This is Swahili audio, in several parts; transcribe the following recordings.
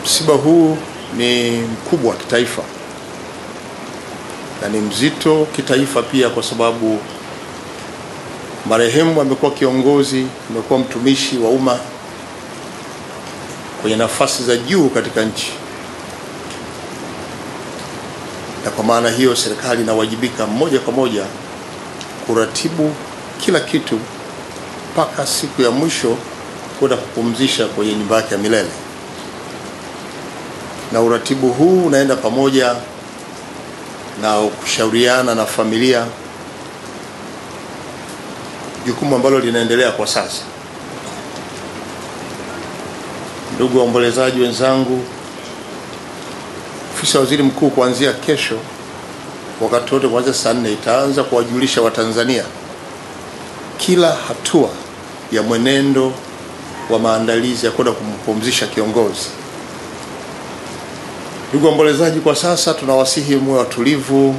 Msiba huu ni mkubwa wa kitaifa na ni mzito kitaifa pia, kwa sababu marehemu amekuwa kiongozi, amekuwa mtumishi wa umma kwenye nafasi za juu katika nchi, na kwa maana hiyo serikali inawajibika moja kwa moja kuratibu kila kitu mpaka siku ya mwisho kwenda kupumzisha kwenye nyumba yake ya milele. Na uratibu huu unaenda pamoja na kushauriana na familia, jukumu ambalo linaendelea kwa sasa. Ndugu waombolezaji wenzangu, ofisi ya waziri mkuu kuanzia kesho wakati wote kuanzia saa 4 itaanza kuwajulisha Watanzania kila hatua ya mwenendo wa maandalizi ya kwenda kumpumzisha kiongozi. Ndugu waombolezaji, kwa sasa tunawasihi mwe watulivu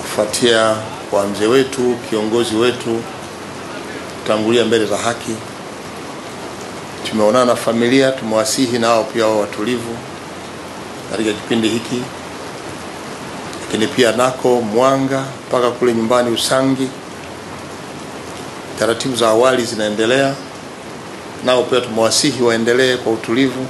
kufuatia kwa mzee wetu, kiongozi wetu tangulia mbele za haki. Tumeonana na familia, tumewasihi nao pia wao watulivu katika kipindi hiki, lakini pia nako Mwanga mpaka kule nyumbani Usangi taratibu za awali zinaendelea, nao pia tumewasihi waendelee kwa utulivu.